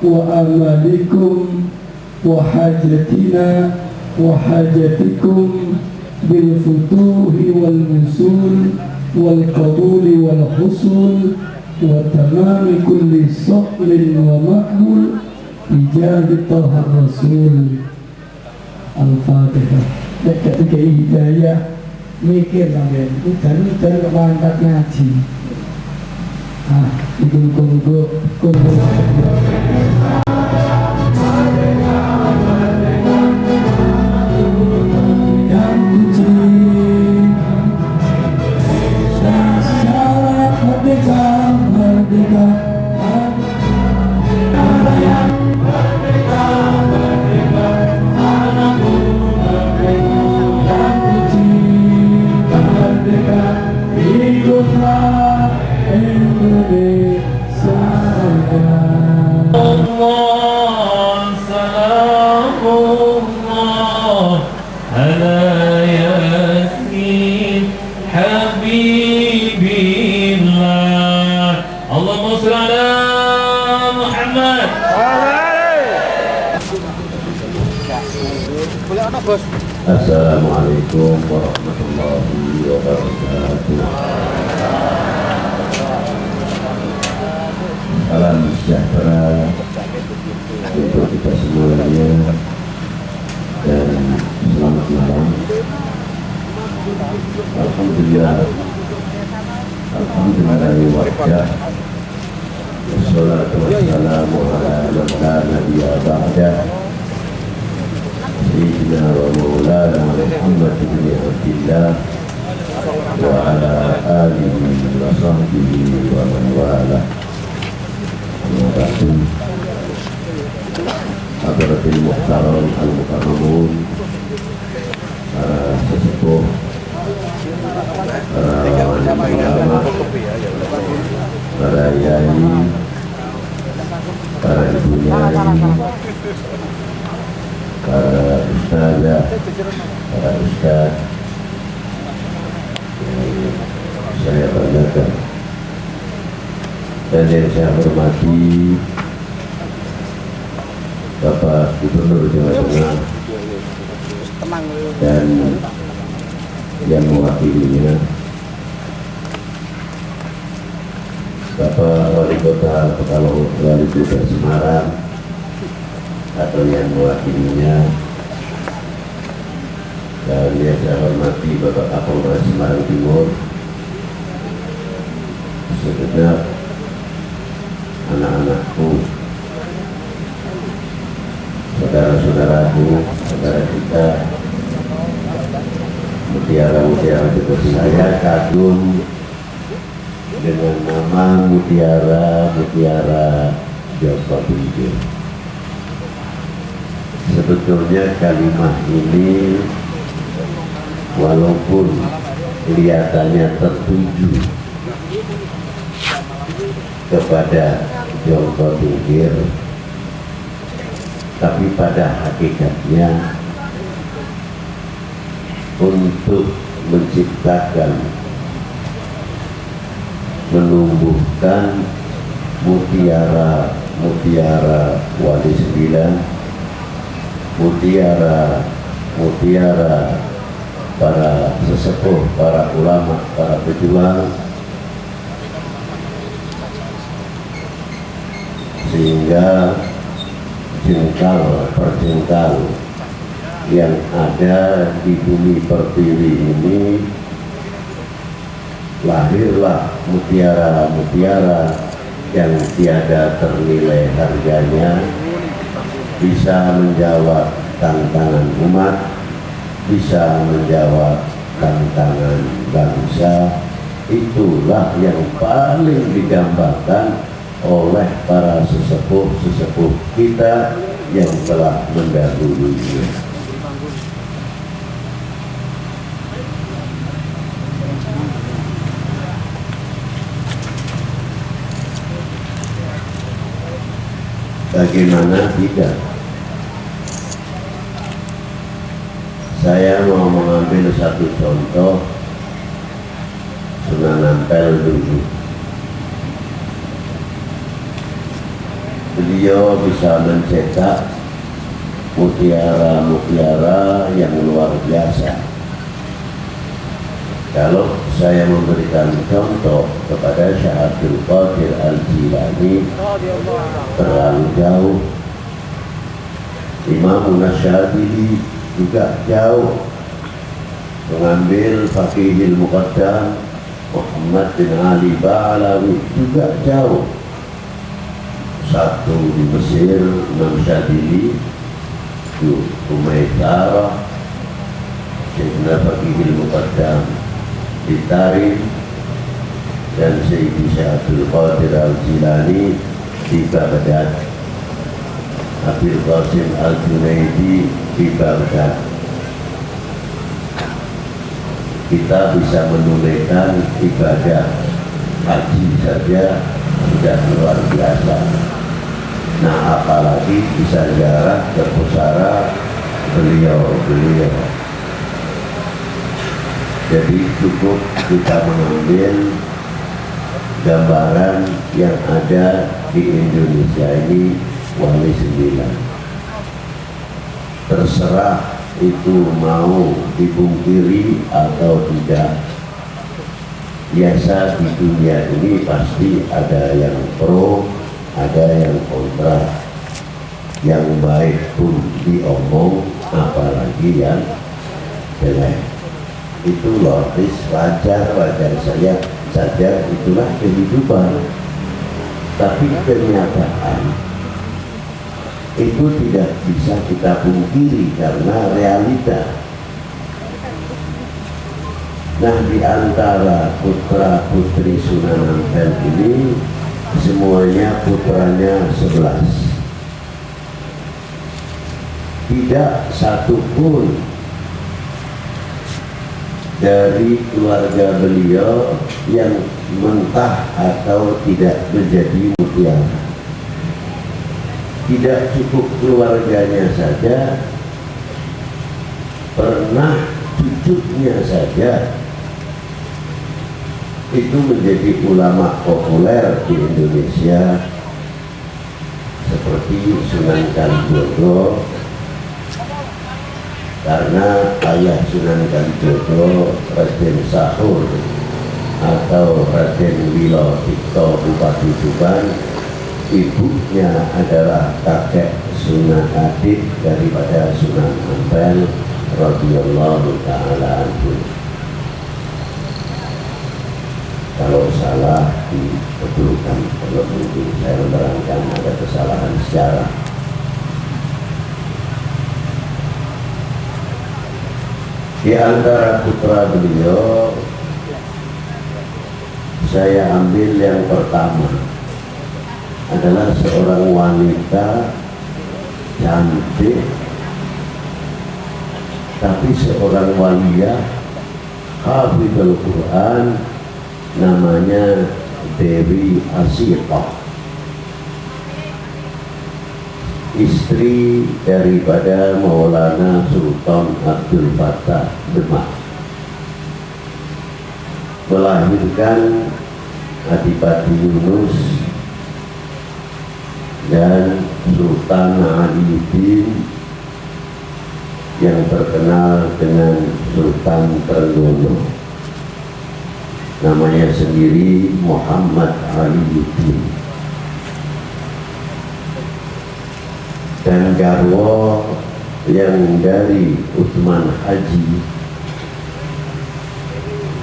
وأمالكم وحاجتنا وحاجتكم بالفتوح والوصول والقبول والحصول وتمام كل صقل ومقبول بجاه طه الرسول. Al-Fatihah. Ketika hidayah mikir sampai dan mantap ngaji. Kumpul yang kucing syarat merdeka merdeka yang merdeka merdeka anakku merdeka yang kucing merdeka hiduplah Indonesia Raya. Allah salamullah ala yasin habibillah. Allahumma shalli ala Muhammad. Assalamualaikum warahmatullahi wabarakatuh. Salam sejahtera untuk kita semuanya dan selamat malam. Alhamdulillah, alhamdulillah wahdah. Wassalatu wassalamu ala man la nabiyya ba'dah. Sayyidina wa maulana Muhammad bin Abdillah wa ala alihi wa sahbihi wa man walah. Rasul Hadratil Muhtaram Al-Mukarramun, para sesepuh, para ulama, para yai, para ibu yai, para ustazah, para ustaz, saya banggakan. Dan yang saya hormati Bapak Gubernur Jawa Tengah dan yang mewakilinya Bapak Wali Kota Wali Kota Semarang atau yang mewakilinya, dan yang saya hormati Bapak Kapolres Semarang Timur, segenap anak-anakku, saudara-saudaraku, saudara kita, mutiara-mutiara seperti saya kagum dengan nama mutiara Joko Tingkir. Sebetulnya kalimat ini walaupun kelihatannya tertuju kepada Joko Tingkir, tapi pada hakikatnya untuk menciptakan, menumbuhkan mutiara Wali Sembilan, mutiara para sesepuh, para ulama, para pejuang, sehingga jengkal per jengkal yang ada di bumi pertiwi ini lahirlah mutiara-mutiara yang tiada ternilai harganya, bisa menjawab tantangan umat, bisa menjawab tantangan bangsa. Itulah yang paling digambarkan oleh para sesepuh kita yang telah mendahulunya. Bagaimana tidak? Saya mau mengambil satu contoh Sunan Ampel dulu. beliau bisa mencetak mutiara-mutiara yang luar biasa. Kalau saya memberikan contoh kepada Syekh Abdul Qadir Al-Jilani terlalu jauh, Imam Nasyabili juga jauh, mengambil Faqihil Muqaddam Muhammad bin Ali Ba'alawi juga jauh. Satu di Mesir, Imam Syadili, di Umayyah, Sayyidina Faqihil Muqaddam di Tarim, dan Sayyidi Syekh Abdul Qadir Al-Jilani di Baghdad, Abil Qasim Al-Junaidi di Baghdad. Kita bisa menunaikan ibadah haji saja sudah luar biasa. Nah, apalagi bisa ziarah ke pusara beliau. Jadi cukup kita mengambil gambaran yang ada di Indonesia ini, Wali 9. Terserah itu mau dipungkiri atau tidak. Biasa di dunia ini pasti ada yang pro, ada yang kontra. Yang baik pun diomong, apalagi yang jelek. Itu logis, wajar saja, itulah kehidupan. Tapi kenyataan itu tidak bisa kita pungkiri karena realita. Nah, di antara putra putri Sunan Ampel ini semuanya putranya 11. Tidak satu pun dari keluarga beliau yang mentah atau tidak menjadi mutiara. Tidak cukup keluarganya saja, pernah cucunya saja itu menjadi ulama populer di Indonesia, seperti Sunan Kalijogo, karena ayah Sunan Kalijogo Raden Sahur atau Raden Wilo Tikto Bupati Tuban, ibunya adalah kakek Sunan Adik daripada Sunan Ampel radhiyallahu ta'ala anhu. Kalau salah dibetulkan, kalau mungkin saya menerangkan ada kesalahan sejarah. Di antara putra beliau, saya ambil yang pertama adalah seorang wanita cantik, tapi seorang waliyah hafizul Quran, namanya Dewi Asyiqah, istri daripada Maulana Sultan Abdul Fattah Demak, melahirkan Adipati Yunus dan Sultan Aliuddin yang terkenal dengan Sultan Trenggono, namanya sendiri Muhammad Aliuddin. Dan garwo yang dari Utsman Haji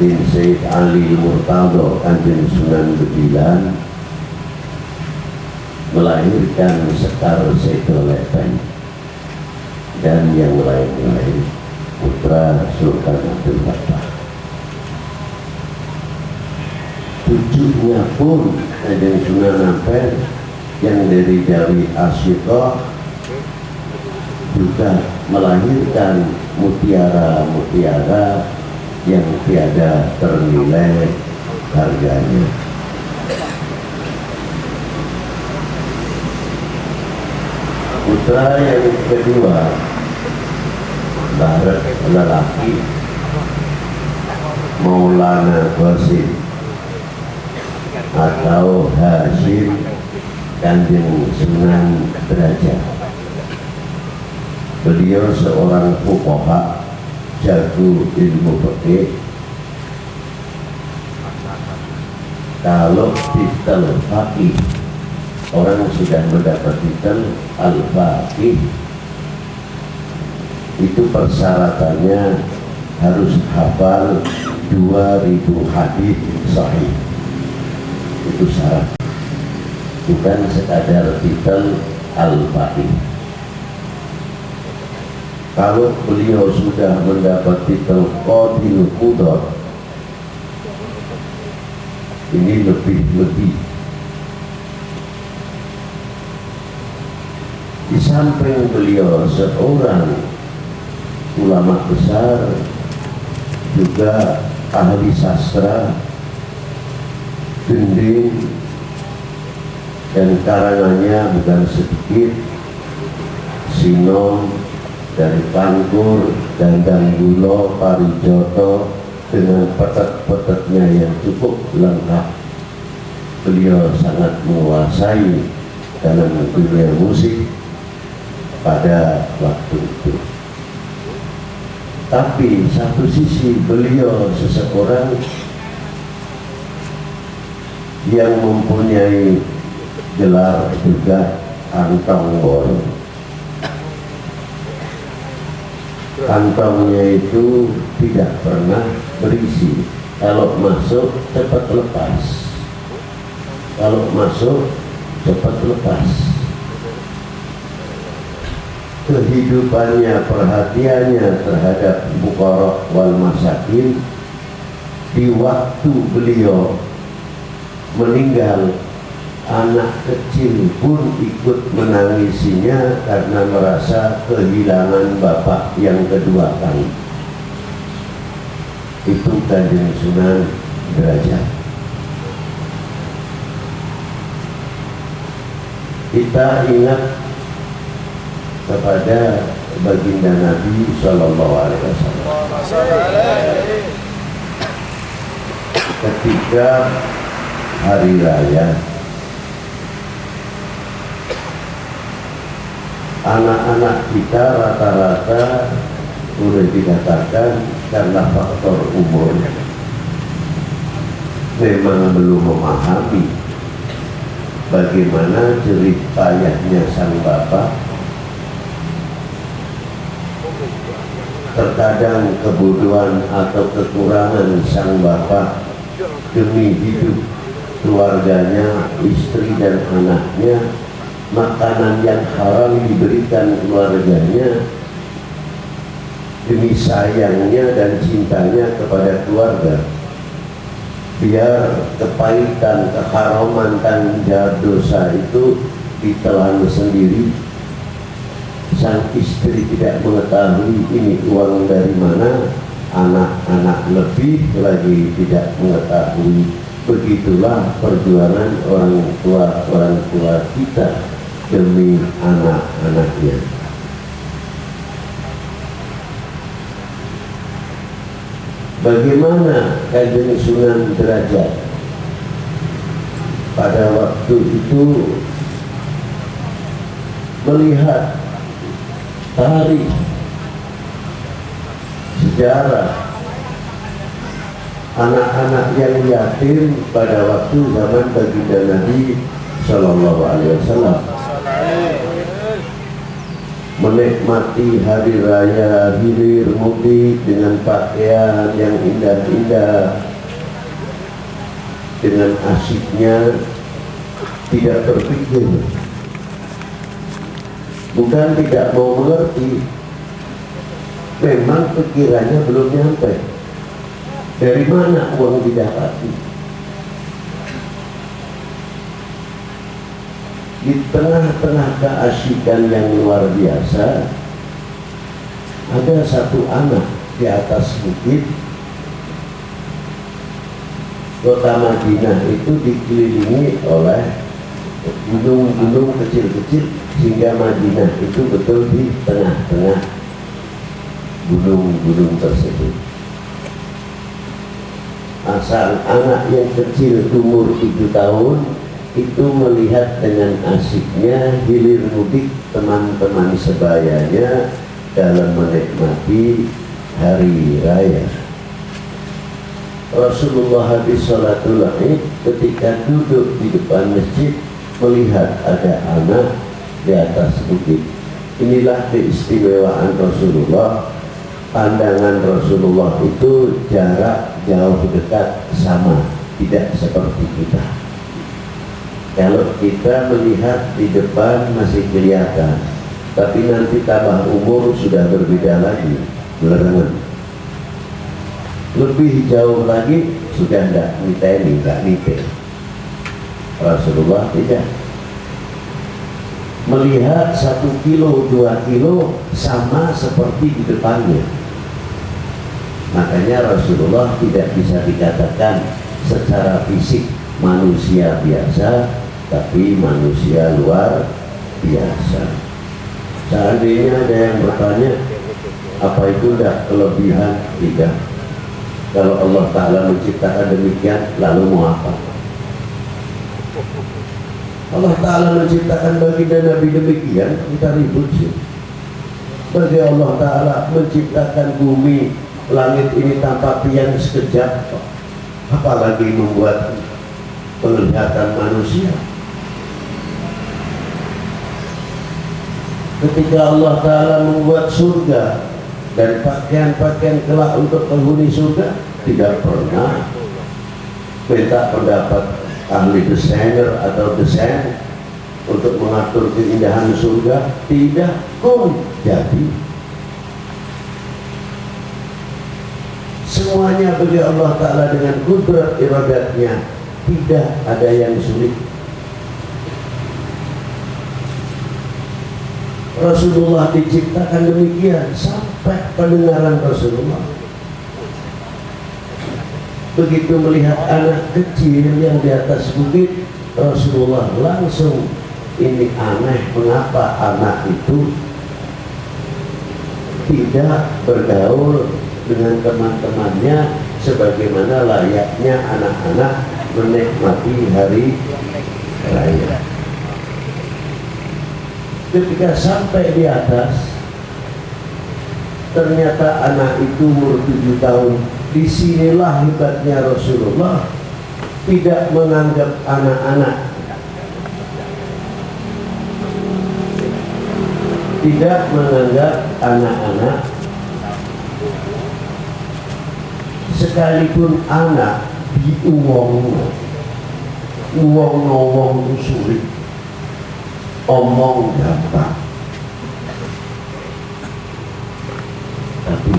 bin Said Ali Murtado Kanjeng Sunan Bedilan melahirkan Sekar Seto Lepeng dan yang lain-lain, putra Sultan Abdul Fattah. Cucunya pun Kanjeng Sunan Ampel yang dari Dewi Asyiqah juga melahirkan mutiara-mutiara yang tiada ternilai harganya. Putra yang kedua, barat lelaki, Maulana Qasim atau Hashim Kanjeng Sunan Derajat. Beliau seorang fuqaha, jago ilmu fikih. Kalau titel faqih, orang sudah mendapat titel al-faqih, itu persyaratannya harus hafal 2000 hadis sahih. Itu syarat, bukan sekadar titel al-faqih. Kalau beliau sudah mendapat titel qadil qudar, ini lebih. Di samping beliau seorang ulama besar, juga ahli sastra, gending, dan karangannya bukan sedikit. Sinom dari Pangkur, Dandang Gulo, Parijoto, dengan petet-petetnya yang cukup lengkap. Beliau sangat menguasai dalam dunia musik pada waktu itu. Tapi satu sisi beliau seseorang yang mempunyai gelar juga kantong bor. Kantongnya itu tidak pernah berisi. Kalau masuk cepat lepas. Kalau masuk cepat lepas. Kehidupannya, perhatiannya terhadap fuqara wal masakin, di waktu beliau meninggal, anak kecil pun ikut menangisinya karena merasa kehilangan bapak yang kedua kali. Itu Kanjeng Sunan Derajat. Kita ingat kepada baginda Nabi Sallallahu Alaihi Wasallam ketika hari raya, anak-anak kita rata-rata boleh dikatakan karena faktor umur memang belum memahami bagaimana jerih payahnya sang bapak. Terkadang kebodohan atau kekurangan sang bapak demi hidup keluarganya, istri dan anaknya, makanan yang haram diberikan keluarganya demi sayangnya dan cintanya kepada keluarga. Biar kepahitan, keharaman, tanggung jawab dosa itu ditelan sendiri. Sang istri tidak mengetahui ini uang dari mana, anak-anak lebih lagi tidak mengetahui. Begitulah perjuangan orang tua kita demi anak-anaknya. Bagaimana Kanjeng Sunan Derajat pada waktu itu melihat tarikh sejarah anak-anak yang yatim pada waktu zaman baginda Nabi Sallallahu Alaihi Wasallam, menikmati hari raya hilir mudik dengan pakaian yang indah-indah, dengan asyiknya, tidak berpikir. Bukan tidak mau mengerti, memang pikirannya belum nyampe. Dari mana uang didapati? Di tengah-tengah keasyikan yang luar biasa, ada satu anak di atas bukit. Kota Madinah itu dikelilingi oleh gunung-gunung kecil-kecil, sehingga Madinah itu betul di tengah-tengah gunung-gunung tersebut. Asal anak yang kecil umur 7 tahun itu melihat dengan asiknya hilir mudik teman-teman sebayanya dalam menikmati hari raya. Rasulullah habis sholatul Id ketika duduk di depan masjid melihat ada anak di atas bukit. Inilah keistimewaan Rasulullah. Pandangan Rasulullah itu jarak jauh dekat sama, tidak seperti kita. Kalau kita melihat di depan masih kelihatan, tapi nanti tambah umur sudah berbeda lagi, belerengan. Lebih jauh lagi sudah tidak niteni, tidak nite. Rasulullah tidak. Melihat 1 kilo, 2 kilo sama seperti di depannya. Makanya Rasulullah tidak bisa dikatakan secara fisik manusia biasa, tapi manusia luar biasa. Seandainya ada yang bertanya, apa itu tidak kelebihan? Tidak. Kalau Allah Ta'ala menciptakan demikian, lalu mau apa? Allah Ta'ala menciptakan baginda Nabi demikian, kita ribut sih. Bagi Allah Ta'ala menciptakan bumi, langit ini tanpa pian sekejap, apalagi membuat penglihatan manusia. Ketika Allah Ta'ala membuat surga dan pakaian-pakaian kelak untuk penghuni surga, tidak pernah minta pendapat ahli desainer atau desain untuk mengatur keindahan surga. Tidak pun jadi. Semuanya bagi Allah Ta'ala dengan kudrat iradatnya, tidak ada yang sulit. Rasulullah diciptakan demikian sampai pendengaran Rasulullah. Begitu melihat anak kecil yang di atas bukit, Rasulullah langsung, ini aneh, mengapa anak itu tidak bergaul dengan teman-temannya sebagaimana layaknya anak-anak menikmati hari raya. Ketika sampai di atas, ternyata anak itu umur 7 tahun. Disinilah hebatnya Rasulullah, tidak menganggap anak-anak, tidak menganggap anak-anak, sekalipun anak diuwong, uwong itu sulit, omong gampang. Tapi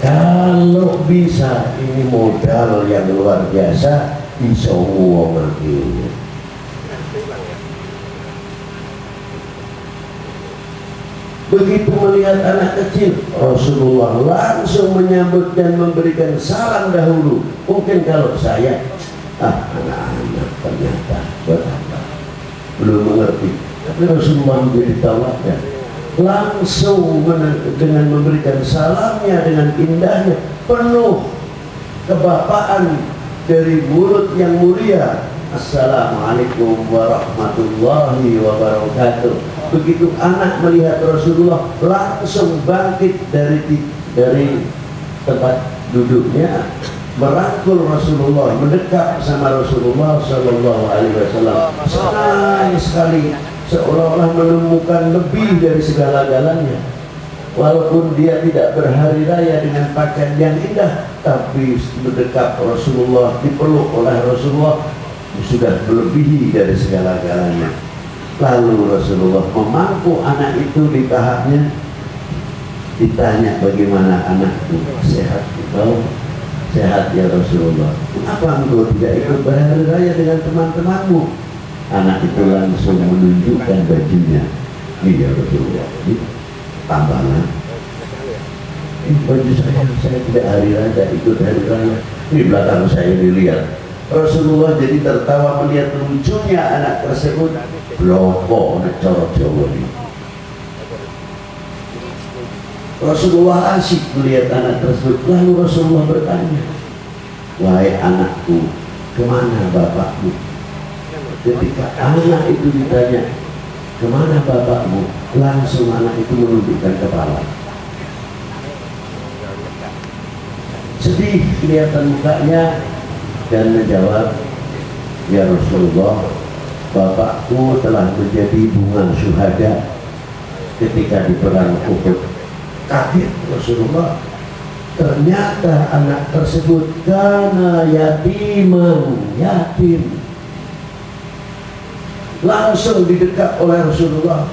kalau bisa, ini modal yang luar biasa, bisa ngomong lagi. Begitu melihat anak kecil, Rasulullah langsung menyambut dan memberikan salam dahulu. Mungkin kalau saya, anak-anak ternyata berapa, belum mengerti. Tapi Rasulullah menjadi tawadan, langsung dengan memberikan salamnya dengan indahnya, penuh kebapaan dari mulut yang mulia. Assalamualaikum warahmatullahi wabarakatuh. Begitu anak melihat Rasulullah, langsung bangkit dari tempat duduknya, merangkul Rasulullah, mendekat sama Rasulullah Sallallahu Alaihi Wasallam. Senang sekali, seolah-olah menemukan lebih dari segala-galanya. Walaupun dia tidak berhari raya dengan pakaian yang indah, tapi mendekat Rasulullah, dipeluk oleh Rasulullah, sudah melebihi dari segala-galanya. Lalu Rasulullah memangku anak itu di pahanya. Ditanya, bagaimana anakku, sehat? Kalau sehat ya Rasulullah. Kenapa engkau tidak ikut berhari raya dengan teman-temanmu? Anak itu langsung menunjukkan bajunya. Ini ya Rasulullah, ini tambahan. Ini baju saya tidak hari raya, ikut hari raya. Ini belakang saya dilihat. Rasulullah jadi tertawa melihat lucunya anak tersebut. Bloko nak corok Jawa ini. Rasulullah asyik melihat anak tersebut. Lalu Rasulullah bertanya, wahai anakku, kemana bapakmu? Ketika anak itu ditanya, kemana bapakmu? Langsung anak itu menundukkan kepala. Sedih kelihatan mukanya dan menjawab, ya Rasulullah, bapakku telah menjadi bunga syuhada ketika di perang Uhud. Kaget Rasulullah, ternyata anak tersebut kana yatiman, yatim. Langsung didekat oleh Rasulullah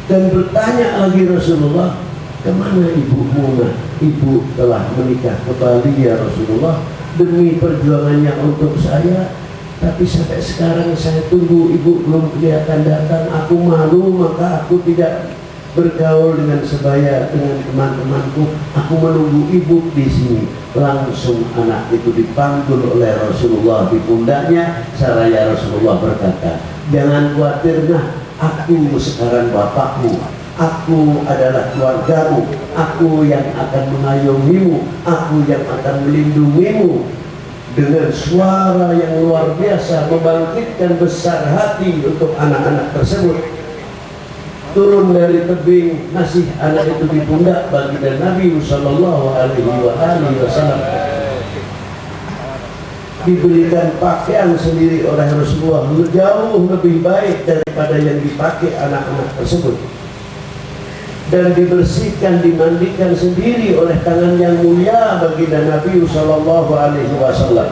dan bertanya lagi Rasulullah, kemana ibumu? Nah, ibu telah menikah kembali ya Rasulullah demi perjuangannya untuk saya, tapi sampai sekarang saya tunggu ibu belum kelihatan datang. Aku malu, maka aku tidak bergaul dengan sebaya dengan teman-temanku. Aku menunggu ibu di sini. Langsung anak itu dipanggul oleh Rasulullah di pundaknya. Saraya Rasulullah berkata, jangan khawatir, nah, aku sekarang bapakmu, aku adalah keluargamu, aku yang akan mengayomimu, aku yang akan melindungimu. Dengan suara yang luar biasa membangkitkan besar hati untuk anak-anak tersebut. Turun dari tebing, masih anak itu di pundak baginda Nabi Sallallahu Alaihi Wasallam. Diberikan pakaian sendiri oleh Rasulullah jauh lebih baik daripada yang dipakai anak-anak tersebut, dan dibersihkan, dimandikan sendiri oleh tangan yang mulia baginda Nabi Sallallahu Alaihi Wasallam.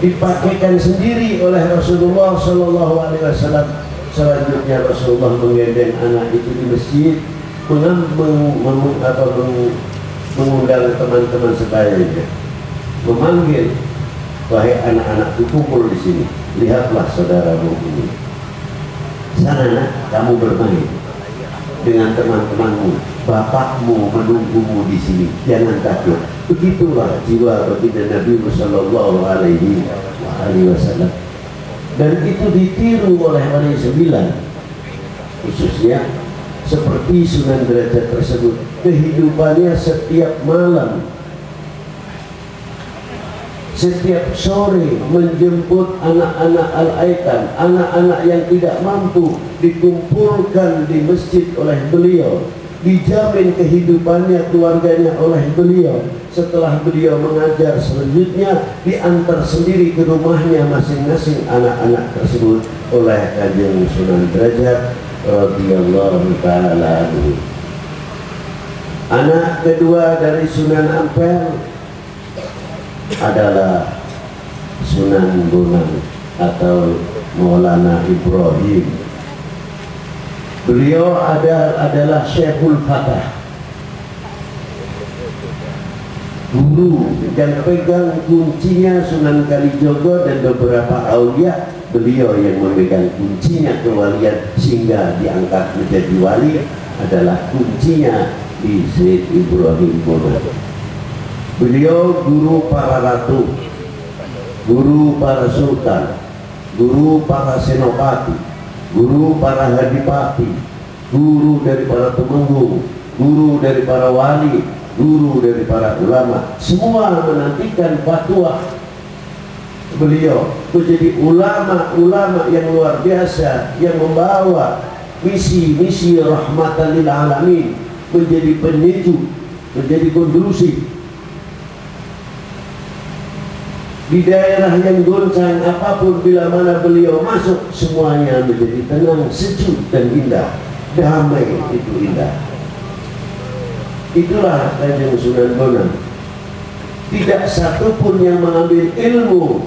Dipakaikan sendiri oleh Rasulullah Sallallahu Alaihi Wasallam. Selanjutnya Rasulullah menggendeng anak itu di masjid, mengundang teman-teman sebayanya, memanggil, wahai anak-anakku, kumpul di sini. Lihatlah saudaramu ini. Sana nak, kamu bermain dengan teman-temanmu. Bapakmu menunggumu di sini. Jangan takut. Begitulah jiwa baginda Nabi Sallallahu Alaihi Wasallam. Dan itu ditiru oleh Wali 9, khususnya seperti Sunan Derajat tersebut. Kehidupannya setiap malam, setiap sore menjemput anak-anak al-aitam, anak-anak yang tidak mampu, dikumpulkan di masjid oleh beliau, dijamin kehidupannya, keluarganya oleh beliau. Setelah beliau mengajar, selanjutnya diantar sendiri ke rumahnya masing-masing anak-anak tersebut oleh Kanjeng Sunan Derajat radhiyallahu ta'ala anhu. Anak kedua dari Sunan Ampel adalah Sunan Bonang atau Maulana Ibrahim. Beliau adalah Syekhul Fatah, guru yang pegang kuncinya Sunan Kalijogo dan beberapa aulia. Beliau yang memegang kuncinya kewalian sehingga diangkat menjadi wali adalah kuncinya di Syekh Ibrahim Bonang. Beliau guru para ratu, guru para sultan, guru para senopati, guru para hadipati, guru dari para temenggung, guru dari para wali, guru dari para ulama. Semua menantikan fatwa beliau menjadi ulama-ulama yang luar biasa, yang membawa misi-misi rahmatan lil alamin, menjadi penyejuk, menjadi kondusif. Di daerah yang goncang apapun, bila mana beliau masuk, semuanya menjadi tenang, sejuk dan indah. Damai itu indah. Itulah Kanjeng Sunan Bonang. Tidak satu pun yang mengambil ilmu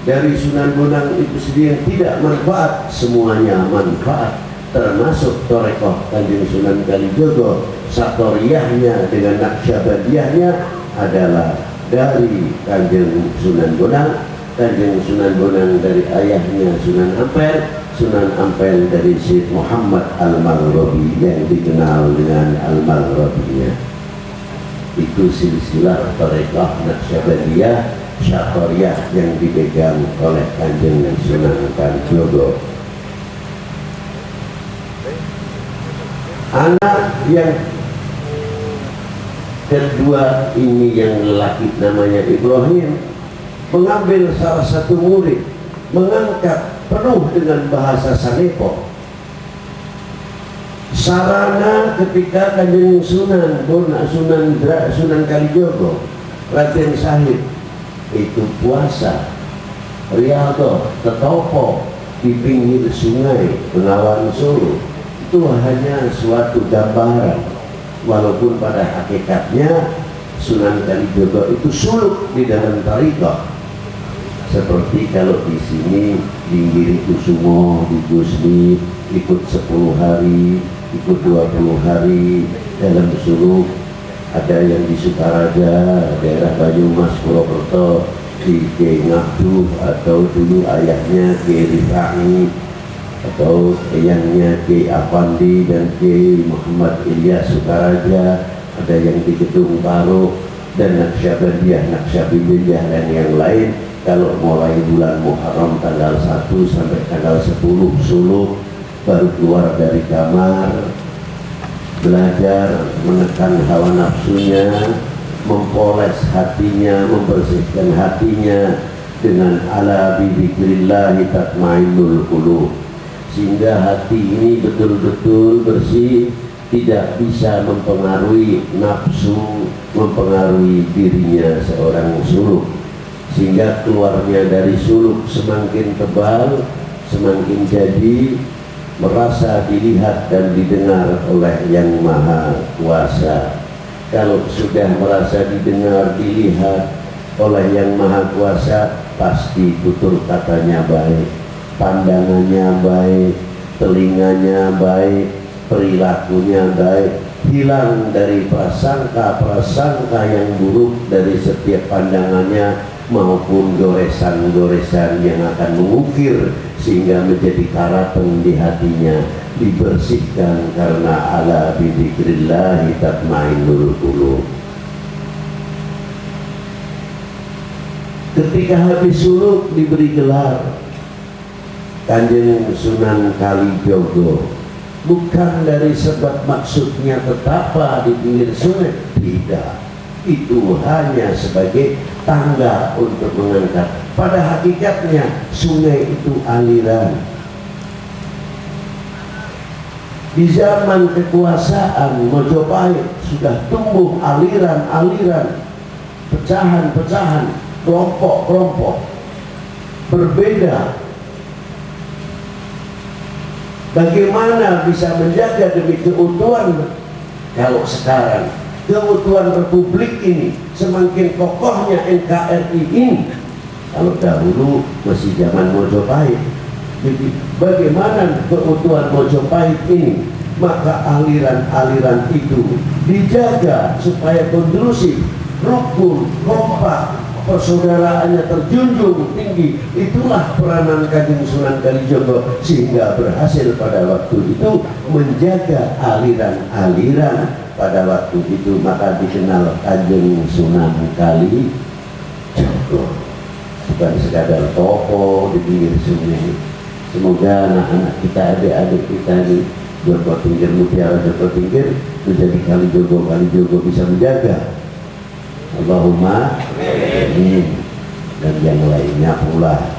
dari Sunan Bonang itu sendiri yang tidak manfaat. Semuanya manfaat, termasuk torekoh Kanjeng Sunan Kalijogo. Satoriyahnya dengan Naqsyabandiyahnya adalah dari Kanjeng Sunan Bonang. Kanjeng Sunan Bonang dari ayahnya Sunan Ampel, Sunan Ampel dari Syekh Muhammad Al-Maghribi yang dikenal dengan Al-Maghribinya. Itu silsilah tarekat Naqsyabandiyah Syatoriyah yang dipegang oleh Kanjeng Sunan Kalijogo. Anak yang kedua ini yang lelaki namanya Ibrahim mengambil salah satu murid mengangkat penuh dengan bahasa Sanepo. Sarana ketika Kanjeng Sunan Sunan Kalijogo Raden Syahid itu puasa Riyadhah Tetopo di pinggir sungai Bengawan Solo, itu hanya suatu gambaran, walaupun pada hakikatnya Sunan Kalijogo itu suluk di dalam tariqah. Seperti kalau di sini di Giri Kusumo, di Gusmi ikut 10 hari, ikut 20 hari dalam suluk. Ada yang di Sukaraja, daerah Banyumas, Purwokerto, di Kiai Ngabduh, atau dulu ayahnya Kiai Rifai, atau eyangnya Kiai Afandi dan Kiai Muhammad Ilyas Sukaraja. Ada yang di Gedung Paro dan Naksabandiyah dan yang lain. Kalau mulai bulan Muharram tanggal 1 sampai tanggal 10 suluk, baru keluar dari kamar, belajar menekan hawa nafsunya, mempoles hatinya, membersihkan hatinya dengan ala bidzikrillahi tatmainnul qulub, sehingga hati ini betul-betul bersih, tidak bisa mempengaruhi nafsu, mempengaruhi dirinya seorang suluk, sehingga keluarnya dari suluk semakin tebal, semakin jadi merasa dilihat dan didengar oleh Yang Maha Kuasa. Kalau sudah merasa didengar, dilihat oleh Yang Maha Kuasa, pasti tutur katanya baik, pandangannya baik, telinganya baik, perilakunya baik, hilang dari prasangka-prasangka yang buruk dari setiap pandangannya maupun goresan-goresan yang akan mengukir sehingga menjadi karateng di hatinya, dibersihkan karena ala bidzikrillahi tatmainnul qulub. Ketika habis suluk diberi gelar Kanjeng Sunan Kalijogo, bukan dari sebab maksudnya tetapa di pinggir sungai, tidak, itu hanya sebagai tangga untuk mengangkat. Pada hakikatnya sungai itu aliran. Di zaman kekuasaan Mojopahit sudah tumbuh aliran-aliran, pecahan-pecahan, kelompok-kelompok berbeda. Bagaimana bisa menjaga demi keutuhan? Kalau sekarang keutuhan Republik ini, semakin kokohnya NKRI ini. Kalau dahulu masih zaman Mojopahit, jadi bagaimana keutuhan Mojopahit ini? Maka aliran-aliran itu dijaga supaya kondusif, rukun, kompak, persaudaraannya terjunjung tinggi. Itulah peranan Kanjeng Sunan Kalijogo, sehingga berhasil pada waktu itu menjaga aliran-aliran pada waktu itu. Maka dikenal Kanjeng Sunan Kalijogo, bukan sekadar toko di pinggir sungai. Semoga anak-anak kita, adik-adik kita di Joko Tingkir, Mutiara Joko Tingkir menjadi Kalijogo bisa menjaga. Allahumma amin. Dan yang lainnya pula.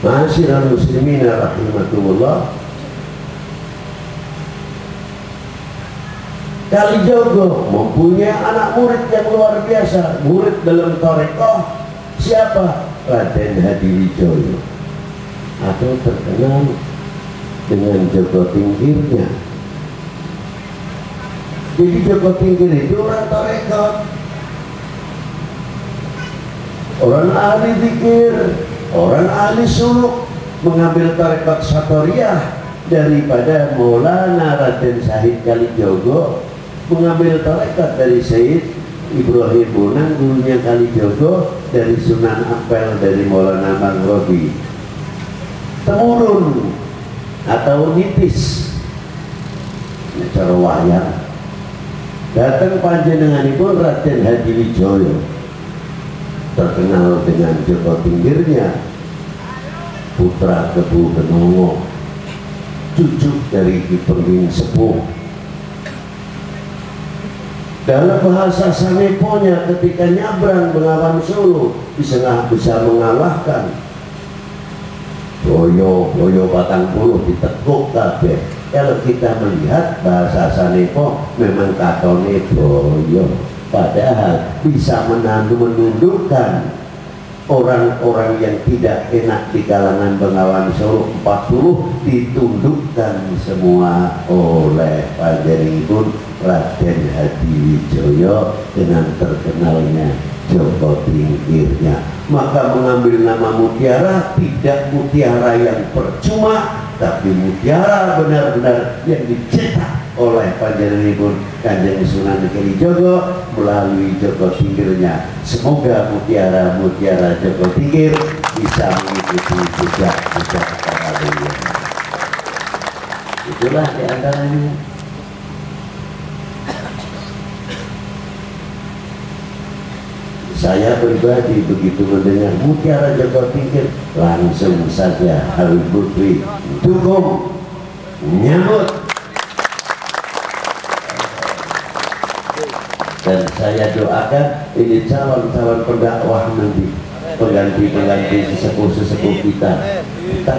Ma'asyiral muslimin rahimakumullah, Kalijogo mempunyai anak murid yang luar biasa. Murid dalam tarekat siapa? Raden Hadiwijoyo, atau terkenal dengan Joko Tingkirnya. Jadi Joko Tingkir itu orang tarekat, orang ahli zikir, orang ahli suluk, mengambil tarekat Satoriyah daripada Maulana Raden Syahid Kalijogo, mengambil tarekat dari Syed Ibrahim Bonang, gurunya Kalijogo, dari Sunan Ampel, dari Maulana Mangrobi. Temurun atau nitis, ini cara wayang. Datang panjenenganipun Raden Hadiwijoyo, terkenal dengan Joko Tingkirnya, putra Kebu Kenongo, cucu dari Ki Penging Sepuh. Dalam bahasa Saneponya ketika nyabrang Bengawan Solo bisa mengalahkan boyo batang buluh ditekuk kabeh. Kalau kita melihat bahasa Sanepo memang katone boyo, padahal bisa menundukkan orang-orang yang tidak enak di kalangan Bengawan Solo 40 ditundukkan semua oleh Panjenenganipun Raden Hadiwijoyo dengan terkenalnya Joko Tingkirnya. Maka mengambil nama Mutiara tidak mutiara yang percuma, tapi mutiara benar-benar yang dicetak oleh Panjenenganipun Kanjeng Sunan Kalijogo melalui Joko Tingkirnya. Semoga mutiara-mutiara Joko Tingkir bisa mengikuti jejak para beliau. Itulah diantaranya. Saya pribadi begitu mendengar mutiara Joko Tingkir langsung saja Habib Lutfi dukung, menyambut, dan saya doakan ini calon-calon pendakwah nanti, pengganti sesepuh-sesepuh kita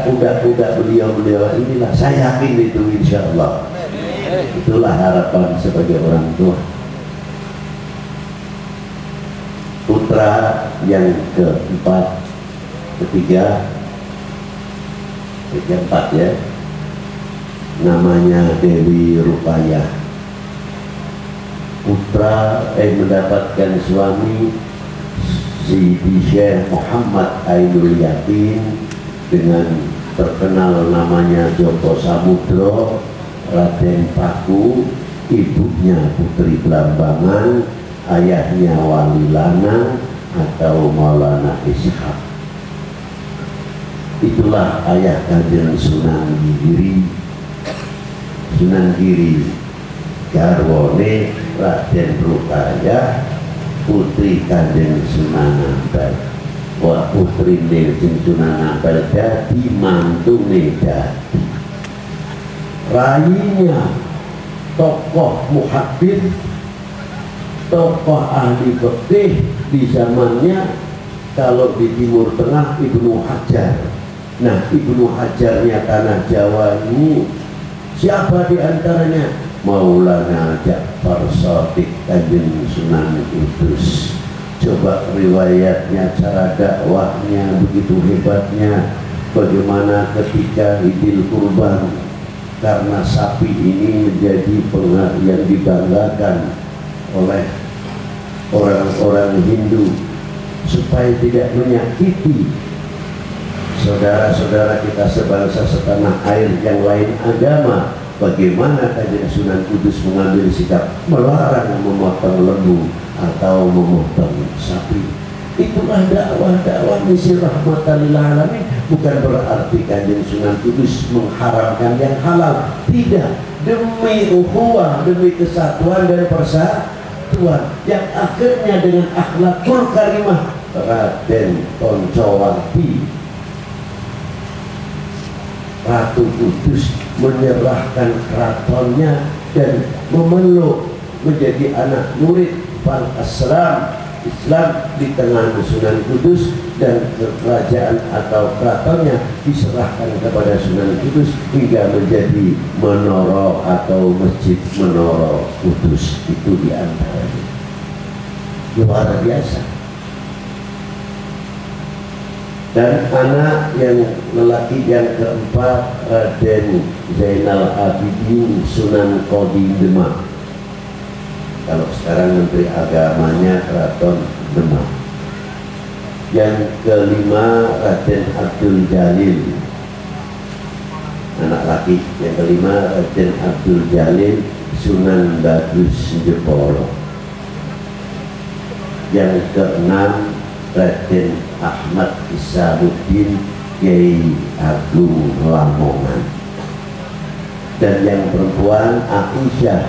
kuda-kuda beliau inilah, saya yakin itu insya Allah. Itulah harapan sebagai orang tua. Putra yang ketiga ya, namanya Dewi Rupayah. Putra mendapatkan suami Sidi Syekh Muhammad Ainul Yakin dengan terkenal namanya Joko Samudro, Raden Paku, ibunya Putri Blambangan, ayahnya Wali Lanang atau Maulana Ishaq. Itulah ayah Kanjeng Sunan Giri. Sunan Giri garwane Raden Rupayah, putri Kanjeng Sunan Ampel. Wah, putri Kanjeng Sunan Ampel dadi mantune dadi. Rainya tokoh muhaddits, tokoh ahli fikih di zamannya. Kalau di Timur Tengah Ibnu Hajar. Nah, Ibnu Hajarnya tanah Jawa ini siapa di antaranya? Maulana Ja'far Shadiq Kanjeng Sunan Kudus. Coba riwayatnya, cara dakwahnya begitu hebatnya. Bagaimana ketika Idul Kurban, karena sapi ini menjadi yang dibanggakan oleh orang-orang Hindu supaya tidak menyakiti saudara-saudara kita sebangsa setanah air yang lain agama. Bagaimana Kanjeng Sunan Kudus mengambil sikap melarang memotong lembu atau memotong sapi. Itulah dakwah misi rahmatan lil alamin. Bukan berarti Kanjeng Sunan Kudus mengharamkan yang halal, tidak. Demi ukhuwah, demi kesatuan dan persatuan yang akhirnya dengan akhlakul karimah Raden Poncowati Ratu Kudus menyerahkan keratonnya dan memeluk menjadi anak murid Islam di tengah Sunan Kudus, dan kerajaan atau keratonnya diserahkan kepada Sunan Kudus hingga menjadi menara atau masjid Menara Kudus. Itu diantaranya luar biasa. Dan anak yang lelaki yang keempat Raden Zainal Abidin Sunan Kodi Demak. Kalau sekarang Menteri Agamanya Keraton Demak. Yang kelima Raden Abdul Jalil, anak laki. Yang kelima Raden Abdul Jalil Sunan Bagus Jeporo. Yang keenam Raden Ahmad Isamuddin Kiai Agung Lamongan. Dan yang perempuan Aisyah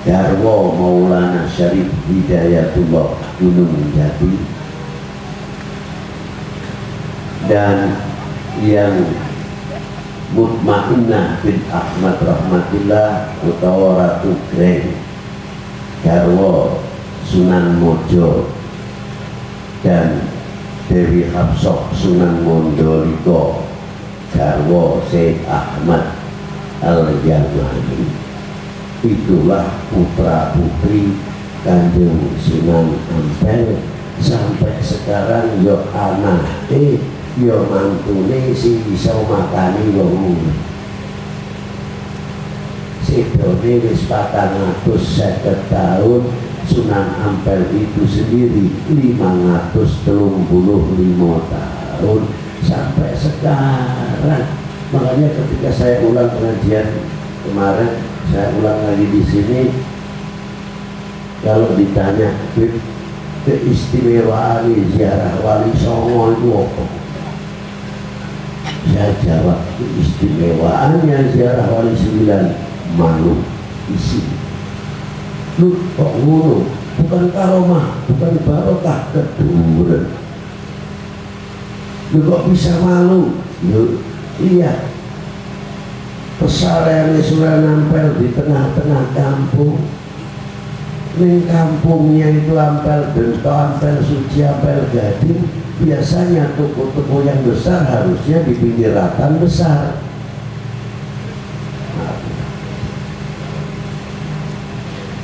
Darwo Maulana Syarif Hidayatullah Gunung Jati. Dan yang Mutmainnah bin Ahmad Rahmatillah utawa Ratu Greng. garwa Sunan Mojo dan Dewi Hafsah Sunan Mondoriko garwa Syekh Ahmad Al-Yamani. Itulah putra putri Kanjeng Sunan Ampel. Sampai sekarang yo anake yo mantune si bisa makani wong sedone wis 450 tahun. Sunan Ampel itu sendiri 535 tahun sampai sekarang. Makanya ketika saya ulang pengajian kemarin, saya ulang lagi di sini, kalau ditanya keistimewaan ziarah Wali Songo itu apa? Saya jawab, keistimewaannya ziarah Wali 9 malu isi. Lu kok ngono? Bukan karomah, bukan barokah, keduren. Lu kok bisa malu? Lu iya, pesantren Sunan Ampel di tengah-tengah kampung. Ning kampungnya itu Ampel Bento, Ampel Suci, Ampel Gading. Biasanya toko-toko yang besar harusnya di pinggiratan besar.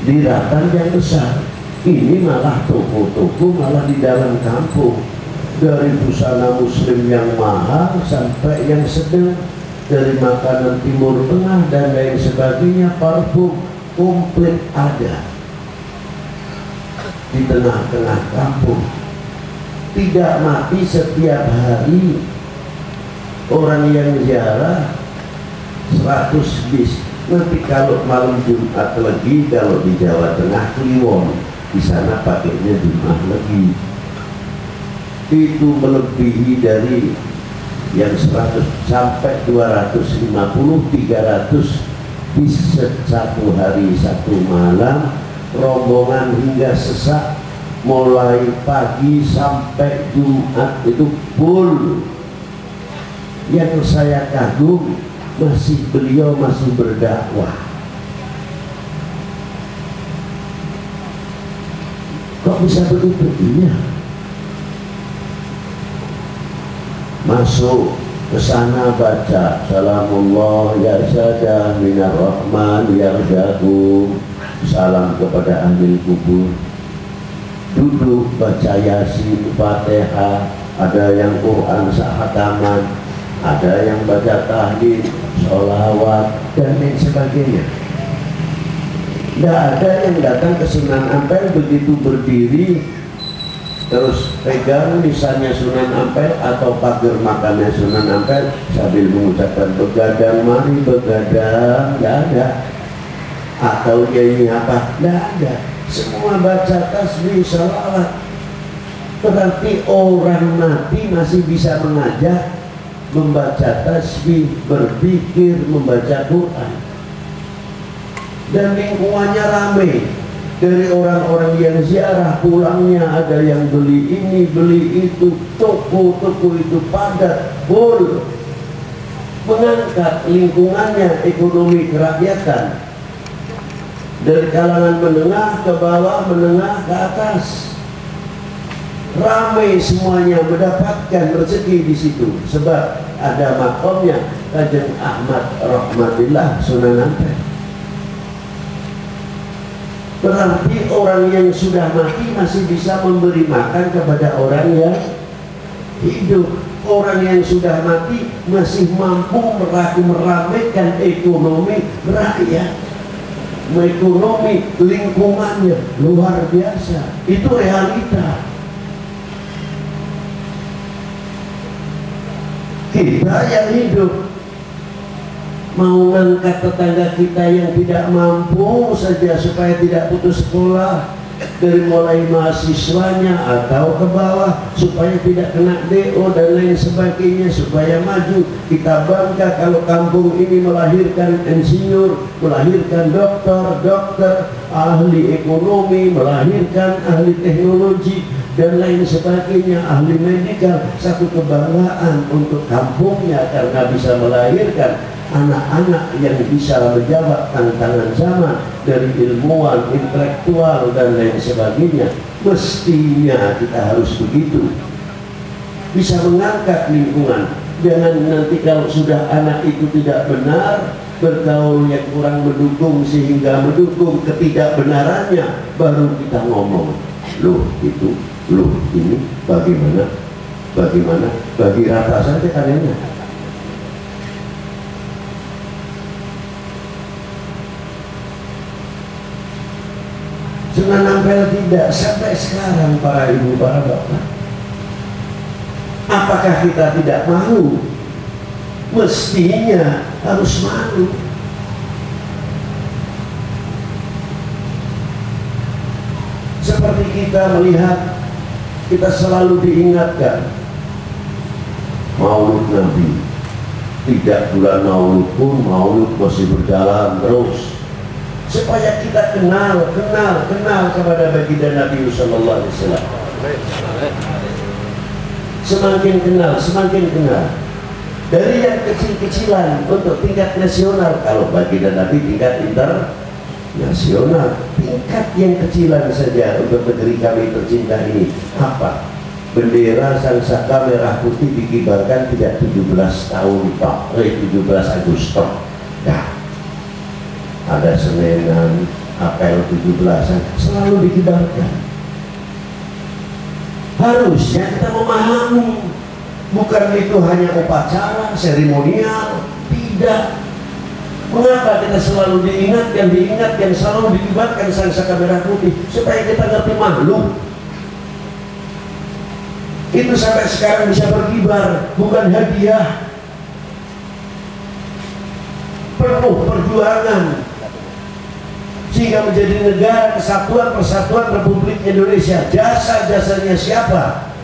Di ratan yang besar. Ini malah toko-toko malah di dalam kampung. Dari busana muslim yang mahal sampai yang sedang, dari makanan timur tengah dan lain sebagainya, parfum komplit ada di tengah-tengah kampung. Tidak mati setiap hari orang yang ziarah 100 bis. Nanti kalau malam Jumat lagi, kalau di Jawa Tengah Kliwon, di sana pakainya Jumat lagi. Itu melebihi dari yang 100 sampai 250, 300 bis satu hari satu malam, rombongan hingga sesak, mulai pagi sampai Jumat itu full. Yang saya kagum, beliau masih berdakwah. Kok bisa begitu? Iya. Masuk ke sana baca salamullah ya sadah minar rahman yarjakum, salam kepada ahli kubur. Duduk baca Yasin, Fatihah, ada yang Quran sahataman, ada yang baca tahlil, sholawat dan lain sebagainya. Tidak ada yang datang ke Sunan Ampel begitu berdiri terus pegang misalnya Sunan Ampel atau pagar makamnya Sunan Ampel sambil mengucapkan begadang, mari begadang, tidak ada. Atau nyanyi apa, tidak ada. Semua baca tasbih, sholawat. Berarti orang mati masih bisa mengajak, membaca tasbih, berzikir, membaca Quran. Dan lingkungannya ramai. Dari orang-orang yang ziarah, pulangnya ada yang beli ini, beli itu, toko-toko itu padat, full. Mengangkat lingkungannya, ekonomi kerakyatan. Dari kalangan menengah ke bawah, menengah ke atas. Ramai semuanya mendapatkan rezeki di situ. Sebab ada makomnya Kanjeng Ahmad Rahmatillah Sunan Ampel. Berarti orang yang sudah mati masih bisa memberi makan kepada orang yang hidup. Orang yang sudah mati masih mampu meramaikan ekonomi rakyat, ekonomi lingkungannya. Luar biasa. Itu realita. Kita yang hidup mau ngangkat tetangga kita yang tidak mampu saja supaya tidak putus sekolah, dari mulai mahasiswanya atau ke bawah, supaya tidak kena DO dan lain sebagainya, supaya maju. Kita bangga kalau kampung ini melahirkan insinyur, melahirkan dokter, ahli ekonomi, melahirkan ahli teknologi dan lain sebagainya, ahli medikal. Satu kebanggaan untuk kampungnya karena bisa melahirkan anak-anak yang bisa menjawab tantangan zaman dari ilmuwan, intelektual dan lain sebagainya. Mestinya kita harus begitu, bisa mengangkat lingkungan. Jangan nanti kalau sudah anak itu tidak benar, bergaul yang kurang mendukung sehingga mendukung ketidakbenarannya, baru kita ngomong, loh itu, loh ini, bagaimana, bagi rata saja kalian. Cuma nampel tidak sampai sekarang para ibu, para bapak. Apakah kita tidak malu? Mestinya harus malu. Seperti kita melihat, kita selalu diingatkan Maulid Nabi. Tidak bulan Maulid pun, Maulid masih berjalan terus, supaya kita kenal kepada baginda Nabi sallallahu alaihi wasallam. Semakin kenal dari yang kecil-kecilan untuk tingkat nasional. Kalau baginda Nabi tingkat internasional, tingkat yang kecilan saja untuk negeri kami tercinta ini apa? Bendera Sang Saka merah putih dikibarkan tidak 17 tahun Pak, 17 Agustus. Nah, ada Senenan, apel 17-an selalu dikibarkan. Harusnya kita memahami, bukan itu hanya upacara, seremonial, tidak. Mengapa kita selalu diingatkan, selalu dikibarkan Sang Saka merah putih, supaya kita ngerti malu. Itu sampai sekarang bisa berkibar, bukan hadiah. Penuh perjuangan sehingga menjadi negara kesatuan persatuan Republik Indonesia. Jasa-jasanya siapa?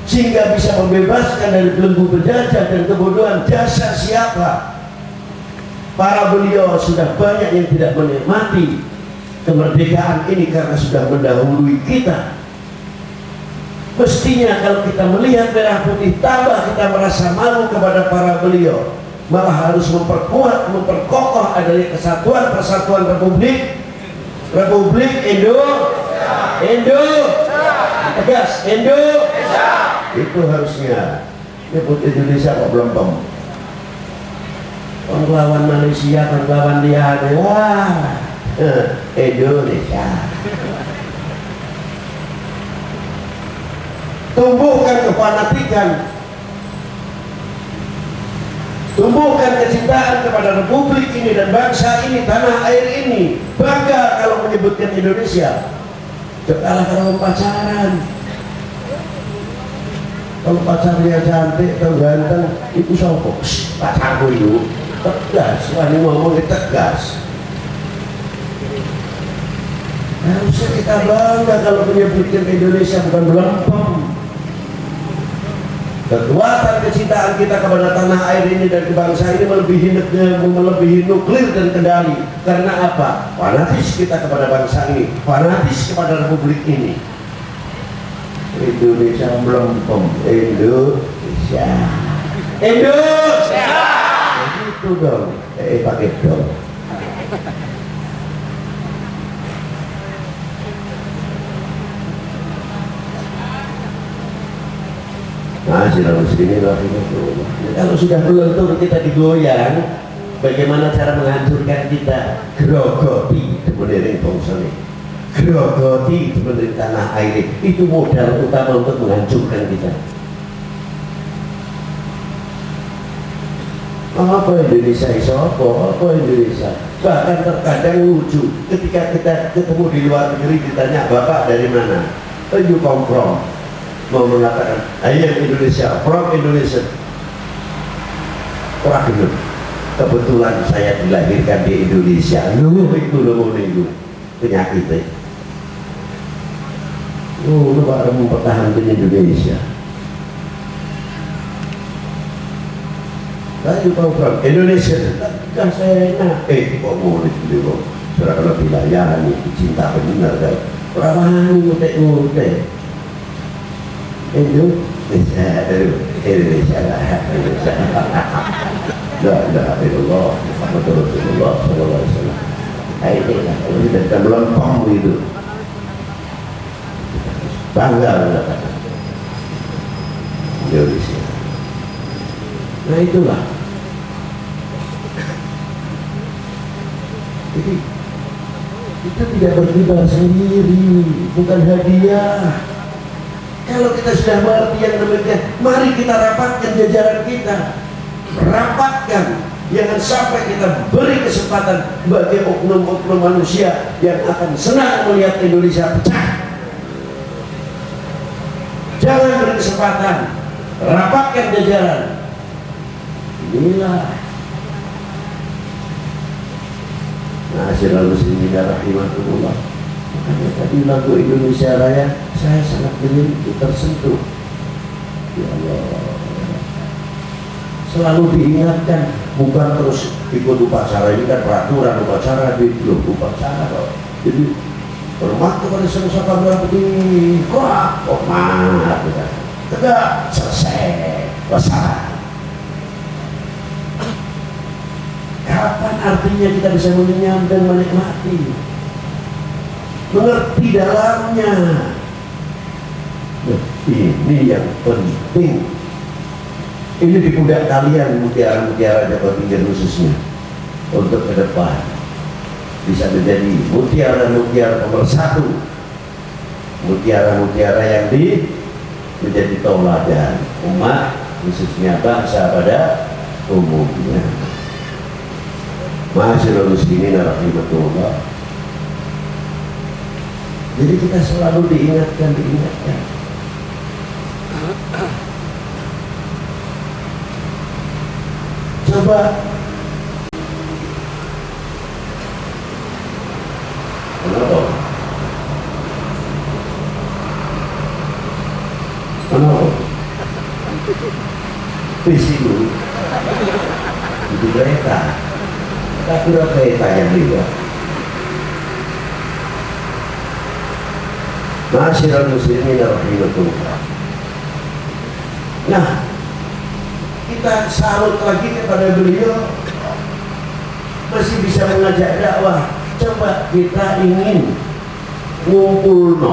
Sehingga bisa membebaskan dari belenggu penjajah dan kebodohan. Jasa siapa? Para beliau sudah banyak yang tidak menikmati kemerdekaan ini karena sudah mendahului kita. Mestinya kalau kita melihat merah putih, tambah kita merasa malu kepada para beliau. Malah harus memperkuat, memperkokoh adanya kesatuan persatuan Republik tegas Indonesia. Itu harusnya. Nyebut Indonesia kok belum lawan Malaysia, lawan dia, wah, Indonesia. Tumbuhkan kefanatikan, tumbuhkan kecintaan kepada Republik ini dan bangsa ini, tanah air ini. Bangga kalau menyebutkan Indonesia. Kalah kalau pacaran. Kalau pacarnya cantik atau ganteng, itu sopo? Pacarku itu tegas, wani ngomongnya tegas. Harusnya kita bangga kalau menyebutkan Indonesia, bukan melempem. Kekuatan kecintaan kita kepada tanah air ini dan bangsa ini melebihi nuklir dan kendali. Karena apa? Fanatis kita kepada bangsa ini, fanatis kepada republik ini. Indonesia melempem, Indonesia. Itu dong, pakai dong. Masyaallah muslimin rahimahullah. Kalau sudah meluntur kita digoyang, bagaimana cara menghancurkan kita? Grogoti temenin bangsa ini, grogoti temenin tanah air. Itu modal utama untuk menghancurkan kita. Apa Indonesia iso apa Indonesia? Bahkan terkadang lucu ketika kita ketemu di luar negeri, ditanya, Bapak dari mana? Where you come from? Mau mengatakan, ayo Indonesia, from Indonesia. Orang itu, kebetulan saya dilahirkan di Indonesia. Itu loh penyakitnya. Lu baru mempertahankan Indonesia. Saya tahu from Indonesia, kan saya enak. Kok mau dulu, serah wilayah ini cinta benar kan? Ramah ngutek-ngutek. Indonesia lah. La ilaha illallah Muhammadur Rasulullah sallallahu alaihi wasallam. Nah, inilah kalau kita melempem gitu, bangga mengatakan Indonesia. Nah itulah. Jadi kita tidak berkibar sendiri, bukan hadiah. Kalau kita sudah mengerti yang demikian, mari kita rapatkan jajaran kita, rapatkan. Jangan sampai kita beri kesempatan bagi oknum-oknum manusia yang akan senang melihat Indonesia pecah. Jangan beri kesempatan, rapatkan jajaran. Inilah Ma'asyiral muslimin rahimakumullah. Makanya tadi lagu Indonesia Raya saya sangat tersentuh. Ya Allah, selalu diingatkan, bukan terus ikut upacara. Ini kan peraturan upacara, belum upacara kok. Jadi hormat kepada sama-sama berapa begini, hormat, tegak, selesai, wassalam. Kapan artinya kita bisa mengenyam dan menikmati, mengerti dalamnya? Nah, ini yang penting. Ini di pundak kalian, mutiara-mutiara Jawa Tinggi khususnya, untuk ke depan bisa menjadi mutiara-mutiara nomor satu, mutiara-mutiara yang menjadi tauladan umat, khususnya bangsa pada umumnya. Ma'asyiral muslimin rahimakumullah. Jadi kita selalu diingatkan. Coba kenapa? Visi dulu itu kereta. Tak kira kereta yang lihat. Ma'asyiral muslimin rahimakumullah. Nah, kita salut lagi kepada beliau, masih bisa mengajak dakwah. Coba kita ingin ngumpul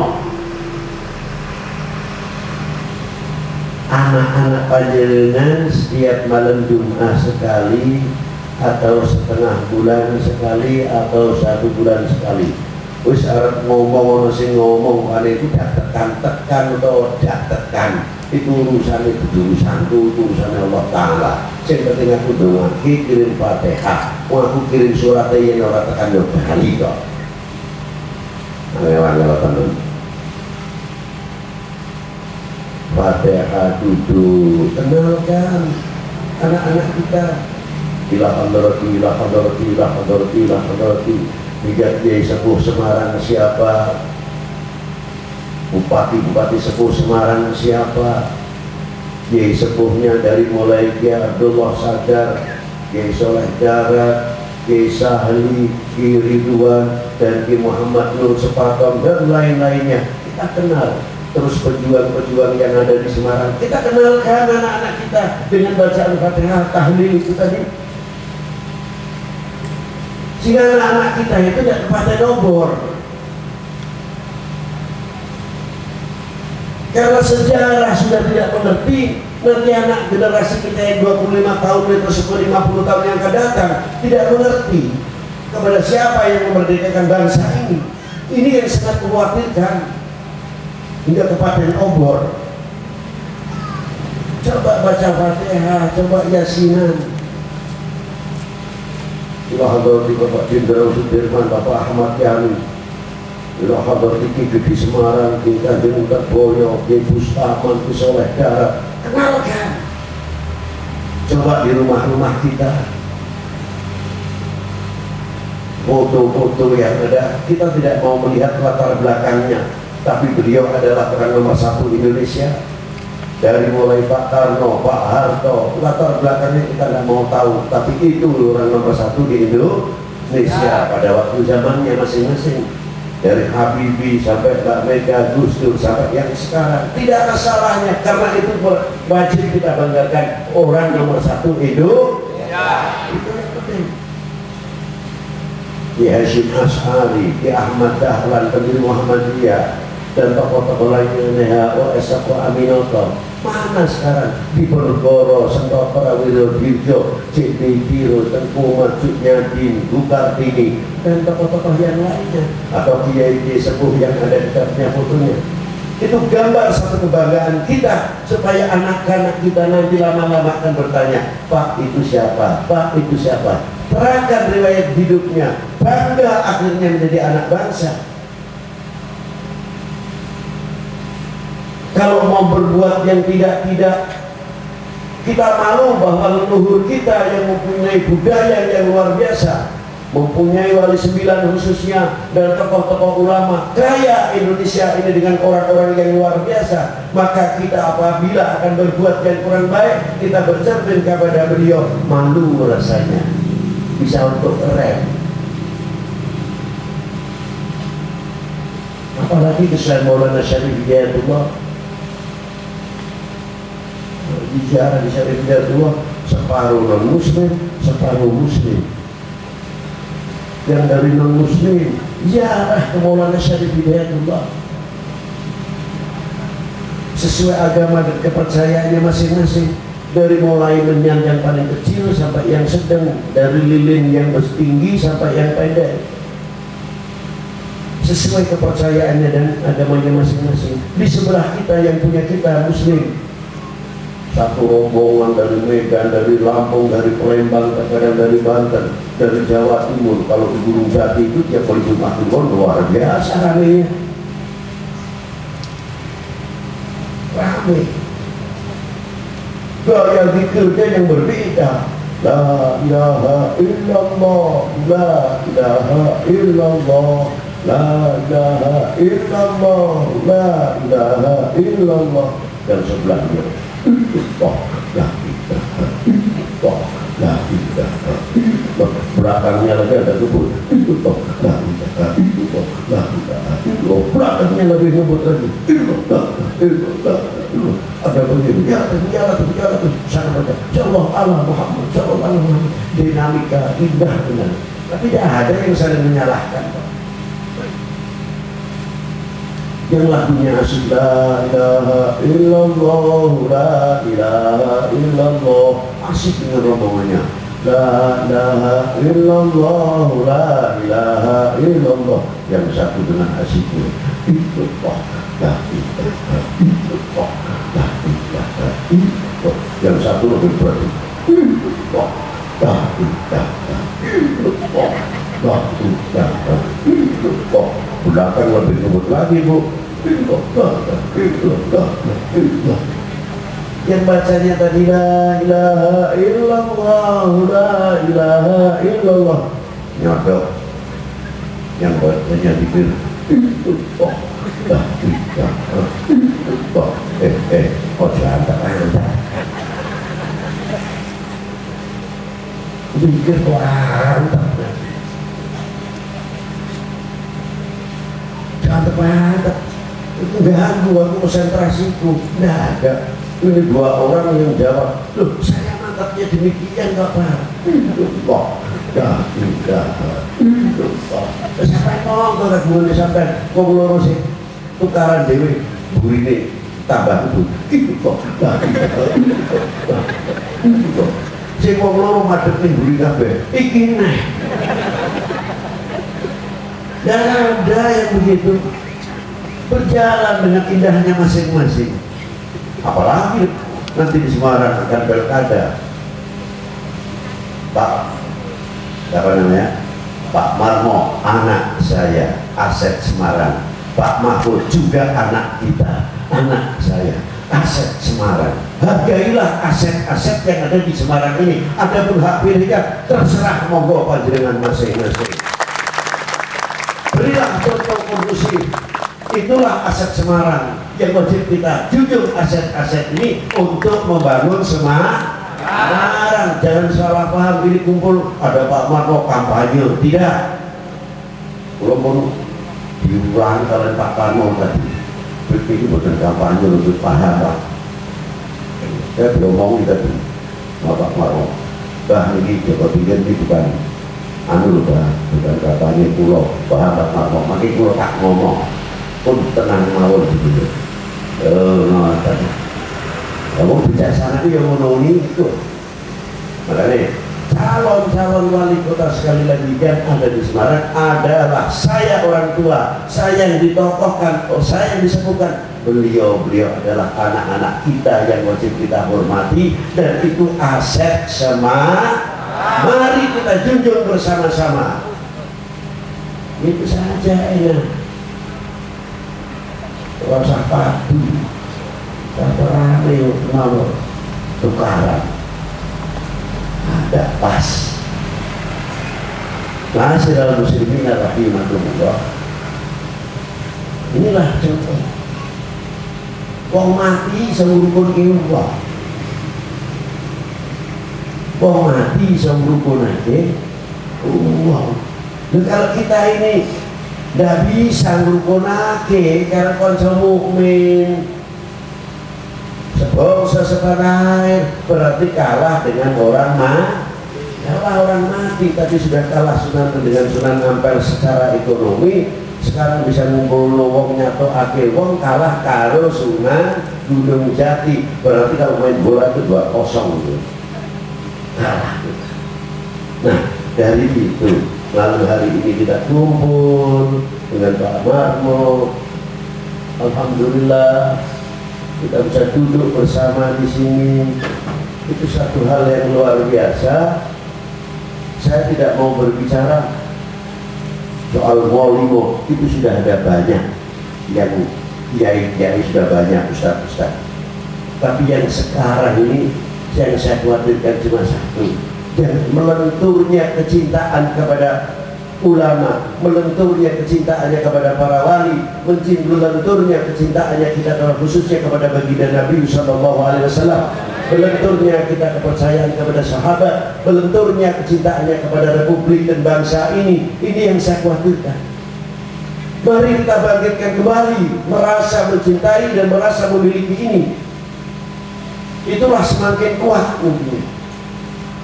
anak-anak panjenengan setiap malam Jumat sekali, atau setengah bulan sekali, atau 1 bulan sekali. Wis arep ngomong sing ngomong kan itu dak tekan atau dak tekan. Itu urusan urusanku, urusan Allah Ta'ala. Yang penting aku doangki kirim Fatihah. Aku kirim surat yang orang tekan yo bali kok. Angel-angel tenan. Fatihah duduk, kenalkan anak-anak kita. Ila hadrati. Tiga Kiai Sepuh Semarang siapa? Bupati Sepuh Semarang siapa? Kiai Sepuhnya dari mulai Kiai Abdullah Sadar, Kiai Soleh Darat, Kiai Sahli, Kiai Ridwan, dan Kiai Muhammad Nur Sepatom, dan lain-lainnya. Kita kenal. Terus pejuang-pejuang yang ada di Semarang, kita kenalkan anak-anak kita dengan bacaan Fatihah, tahlil itu tadi. Sehingga anak-anak kita itu tidak kepada nomor. Karena sejarah sudah tidak mengerti, nanti anak generasi kita yang 25 tahun atau 50 tahun yang akan datang tidak mengerti kepada siapa yang memerdekakan bangsa ini. Ini yang sangat mengkhawatirkan, hingga kepada obor. Coba baca Fatihah, coba Yasinan. Ila hadrati Bapak Jenderal Sudirman, Bapak Ahmad Yani, ila hadrati Ki Gede Semarang, Ki Kanjeng Terboyo, Ki Bustaman, Ki Soleh Darat. Kenalkan. Coba di rumah-rumah kita, foto-foto yang ada, kita tidak mau melihat latar belakangnya, tapi beliau adalah orang nomor 1 Indonesia. Dari mulai Pak Karno, Pak Harto, latar belakangnya kita nggak mau tahu, tapi itu orang nomor 1 di Indonesia pada waktu zamannya masing-masing. Dari Habibie sampai Mbak Mega, Gus Dur sampai yang sekarang, tidak ada salahnya, karena itu wajib kita banggakan orang nomor 1 Indonesia. Itu yang penting. Ki Hasyim Asy'ari, Ki Ahmad Dahlan, pendiri Muhammadiyah, dan tokoh-tokoh lainnya, WHO, Esa Aminoto. Mana sekarang? Diponegoro, Sentopra, Wirodirjo, C.D. Tiro, Tengku Majuk Nyadin, Bukartini, dan tokoh-tokoh yang lainnya, atau kiai sepuh yang ada di dalamnya fotonya. Itu gambar satu kebanggaan kita, supaya anak-anak kita nanti lama-lama akan bertanya, Pak itu siapa? Pak itu siapa? Terangkan riwayat hidupnya, bangga akhirnya menjadi anak bangsa. Kalau mau berbuat yang tidak-tidak, kita malu bahwa leluhur kita yang mempunyai budaya yang luar biasa, mempunyai wali sembilan khususnya, dan tokoh-tokoh ulama, kaya Indonesia ini dengan orang-orang yang luar biasa. Maka kita apabila akan berbuat yang kurang baik, kita bercermin kepada beliau, malu rasanya, bisa untuk keren. Apalagi kesan Maulana Syarif Hidayatullah, bicara di Syarif Hidayatullah, separuh non muslim, separuh muslim. Yang dari non muslim ziarah ke Maulana Syarif Hidayatullah sesuai agama dan kepercayaannya masing-masing, dari mulai menyan yang paling kecil sampai yang sedang, dari lilin yang tinggi sampai yang pendek, sesuai kepercayaannya dan agamanya masing-masing. Di sebelah kita yang punya kita muslim, satu rombongan dari Medan, dari Lampung, dari Palembang, kadang dari Banten, dari Jawa Timur. Kalau di Gunung Jati itu tiap kali Jumat Kliwon luar biasa ramenya, rame. Gaya zikirnya yang berbeda, la ilaha illallah, la ilaha illallah, la ilaha illallah, la ilaha illallah. Dan sebelahnya belakangnya lagi ada kebun, belakangnya lagi ngebut lagi, ada begini, bicara tuh, sana baca, Sallallahu ala Muhammad, Sallallahu ala Muhammad, dinamika indah benar, tapi tidak ada yang saling menyalahkan. Yang lagunya asik, la ilaha illallah, la ilaha illallah, asik dengan rombongannya, la ilaha illallah, la ilaha illallah. Yang satu dengan asiknya, illallah, la ilaha illallah, la ilaha illallah. Yang satu lebih berat, illallah, la ilaha illallah, la ilaha illallah. Belakang lebih ngebut lagi, Bu. Yang bacanya tadi la ilaha illallah, la ilaha illallah, nyodok. Yang bacanya dikir la ilaha illallah. Oh jangan anda dikir kok anda mantap, itu ganggu aku konsentrasiku. Nggak ada. Ini dua orang yang jawab, loh saya mantapnya demikian nggak paham. Kok tidak sampai ngomong kalau gue sampai kok loro sih tukaran dewi burine tambah itu kok si kok loro madetin buri kabeh iki nah. Dan ada yang begitu berjalan dengan indahnya masing-masing. Apalagi nanti di Semarang akan pilkada. Pak, siapa namanya? Pak Marmo, anak saya, aset Semarang. Pak Mahfud juga anak kita, anak saya, aset Semarang. Hargailah aset-aset yang ada di Semarang ini. Adapun hak pilihnya terserah monggo panjenengan masing-masing. Berilah contoh kondusif. Itulah aset Semarang yang wajib kita junjung, aset-aset ini untuk membangun Semarang. Jangan salah paham, ini kumpul ada Pak Marmo kampanye, tidak. Walaupun diulang kalian Pak Marmo tadi, ini bukan kampanye, lebih paham Pak. Saya belum ngomong tadi Pak Marmo, bah ini Joko Tinggi ini bukan anu bah bukan katanya pulau bahabat ngomong makin pulau tak ngomong pun tenang mawon gitu. Ngoten. Kamu bijaksana itu yang menoni itu. Makanya calon-calon wali kota sekali lagi yang ada di Semarang adalah saya orang tua, saya yang ditokohkan, saya yang disepuhkan. Beliau adalah anak-anak kita yang wajib kita hormati dan itu aset semua. Mari kita junjung bersama-sama. Itu saja ya. Rasa padu, rasa rame, mau tukaran. Ada pas. Ma'asyiral muslimin rahimakumullah. Inilah contoh. Wong mati seurukun Allah. Wong mati seurukun aja. Wow. Dan kalau kita ini tidak bisa ngurukunake karena konco mukmin sebangsa setanah air berarti kalah dengan orang mati. Tadi sudah kalah dengan Sunan Ampel secara ekonomi, sekarang bisa ngumpul wong nyato ake wong kalah karo Sunan Gunung Jati. Berarti kalau main bola itu 2-0 gitu. Kalah. Nah dari itu lalu hari ini kita kumpul dengan Pak Marmo. Alhamdulillah kita bisa duduk bersama di sini. Itu satu hal yang luar biasa. Saya tidak mau berbicara soal molimo, itu sudah ada banyak yang kiai sudah banyak, ustaz. Tapi yang sekarang ini yang saya khawatirkan cuma satu, dan melenturnya kecintaan kepada ulama, melenturnya kecintaannya kepada para wali, melenturnya kecintaannya kita khususnya kepada baginda Nabi Sallallahu Alaihi Wasallam, melenturnya kita kepercayaan kepada sahabat, melenturnya kecintaannya kepada republik dan bangsa ini yang saya khawatirkan. Mari kita bangkitkan kembali, merasa mencintai dan merasa memiliki ini. Itulah semakin kuat mungkin.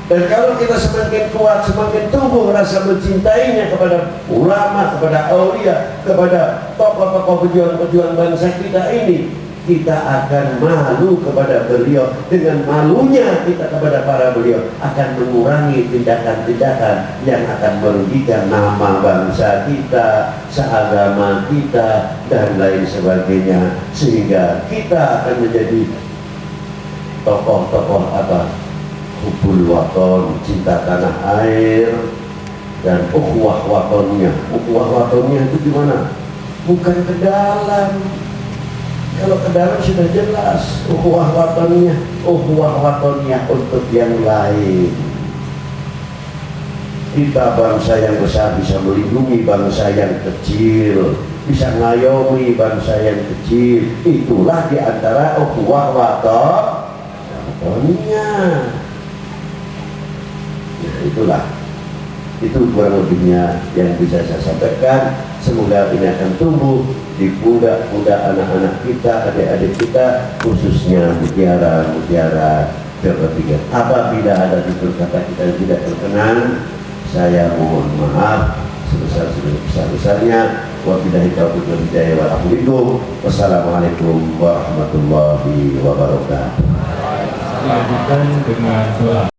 Dan kalau kita semakin kuat, semakin tumbuh rasa mencintainya kepada ulama, kepada aulia, kepada tokoh-tokoh pejuang-pejuang bangsa kita ini, kita akan malu kepada beliau. Dengan malunya kita kepada para beliau akan mengurangi tindakan-tindakan yang akan merugikan nama bangsa kita, seagama kita, dan lain sebagainya. Sehingga kita akan menjadi tokoh-tokoh hubul waton, cinta tanah air, dan ukhuwah watonnya. Ukhuwah watonnya itu di mana? Bukan ke dalam. Kalau ke dalam sudah jelas. Ukhuwah watonnya untuk yang lain. Kita bangsa yang besar bisa melindungi bangsa yang kecil, bisa ngayomi bangsa yang kecil. Itulah diantara ukhuwah watonnya. Nah, itulah, itu kurang lebihnya yang bisa saya sampaikan. Semoga ini akan tumbuh di pundak-pundak anak-anak kita, adik-adik kita, khususnya mutiara ketiga. Apabila ada tutur kata kita yang tidak berkenan, saya mohon maaf sebesar-besarnya. Wabillahi taufiq wal hidayah wal afu. Wassalamualaikum warahmatullahi wabarakatuh. Dilanjutkan dengan doa.